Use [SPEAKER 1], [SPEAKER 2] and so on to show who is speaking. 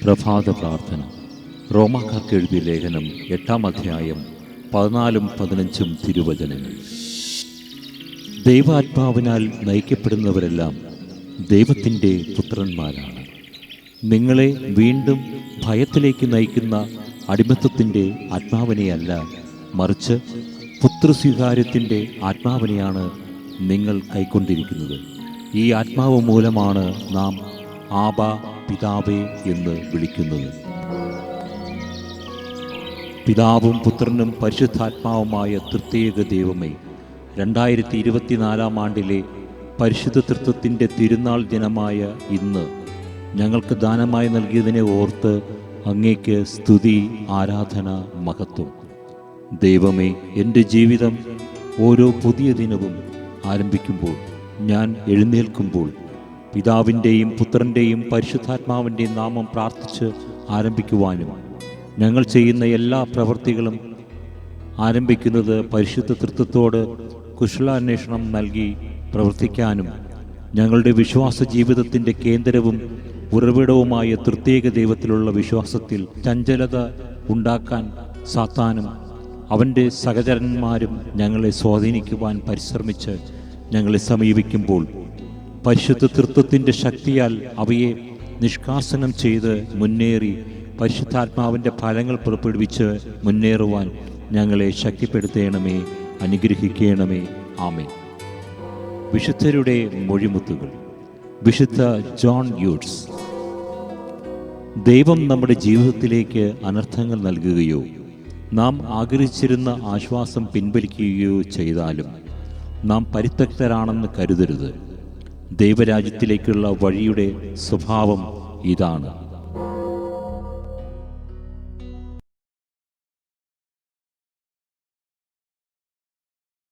[SPEAKER 1] പ്രഭാത പ്രാർത്ഥന. റോമാക്കാർക്ക് എഴുതിയ ലേഖനം 8-ാം അധ്യായം 14-15 തിരുവചനങ്ങൾ. ദൈവാത്മാവിനാൽ നയിക്കപ്പെടുന്നവരെല്ലാം ദൈവത്തിൻ്റെ പുത്രന്മാരാണ്. നിങ്ങളെ വീണ്ടും ഭയത്തിലേക്ക് നയിക്കുന്ന അടിമത്തത്തിൻ്റെ ആത്മാവിനെയല്ല, മറിച്ച് പുത്രസ്വീകാര്യത്തിൻ്റെ ആത്മാവിനെയാണ് നിങ്ങൾ കൈക്കൊണ്ടിരിക്കുന്നത്. ഈ ആത്മാവ് മൂലമാണ് നാം ആബാ പിതാവേ എന്ന് വിളിക്കുന്നത്. പിതാവും പുത്രനും പരിശുദ്ധാത്മാവുമായ തൃത്യേക ദൈവമേ, 2024 ആണ്ടിലെ പരിശുദ്ധ തൃത്വത്തിൻ്റെ തിരുനാൾ ദിനമായ ഇന്ന് ഞങ്ങൾക്ക് ദാനമായി നൽകിയതിനെ ഓർത്ത് അങ്ങേക്ക് സ്തുതി, ആരാധന, മഹത്വം. ദൈവമേ, എൻ്റെ ജീവിതം ഓരോ പുതിയ ദിനവും ആരംഭിക്കുമ്പോൾ, ഞാൻ എഴുന്നേൽക്കുമ്പോൾ പിതാവിൻ്റെയും പുത്രൻ്റെയും പരിശുദ്ധാത്മാവിൻ്റെയും നാമം പ്രാർത്ഥിച്ച് ആരംഭിക്കുവാനും, ഞങ്ങൾ ചെയ്യുന്ന എല്ലാ പ്രവൃത്തികളും ആരംഭിക്കുന്നത് പരിശുദ്ധ തൃത്വത്തോട് കുശലാന്വേഷണം നൽകി പ്രവർത്തിക്കാനും, ഞങ്ങളുടെ വിശ്വാസ ജീവിതത്തിൻ്റെ കേന്ദ്രവും ഉറവിടവുമായ തൃത്യേക ദൈവത്തിലുള്ള വിശ്വാസത്തിൽ ചഞ്ചലത ഉണ്ടാക്കാൻ സാത്താനും അവൻ്റെ സഹചരന്മാരും ഞങ്ങളെ സ്വാധീനിക്കുവാൻ പരിശ്രമിച്ച് ഞങ്ങളെ സമീപിക്കുമ്പോൾ, പരിശുദ്ധ തൃത്വത്തിൻ്റെ ശക്തിയാൽ അവയെ നിഷ്കാസനം ചെയ്ത് മുന്നേറി പരിശുദ്ധാത്മാവിൻ്റെ ഫലങ്ങൾ പുറപ്പെടുവിച്ച് മുന്നേറുവാൻ ഞങ്ങളെ ശക്തിപ്പെടുത്തേണമേ, അനുഗ്രഹിക്കണമേ. ആമേൻ. വിശുദ്ധരുടെ മൊഴിമുത്തുകൾ. വിശുദ്ധ ജോൺ യൂട്സ്. ദൈവം നമ്മുടെ ജീവിതത്തിലേക്ക് അനർത്ഥങ്ങൾ നൽകുകയോ നാം ആഗ്രഹിച്ചിരുന്ന ആശ്വാസം പിൻവലിക്കുകയോ ചെയ്താലും നാം പരിത്യക്തരാണെന്ന് കരുതരുത്. ദൈവരാജ്യത്തിലേക്കുള്ള വഴിയുടെ സ്വഭാവം ഇതാണ്.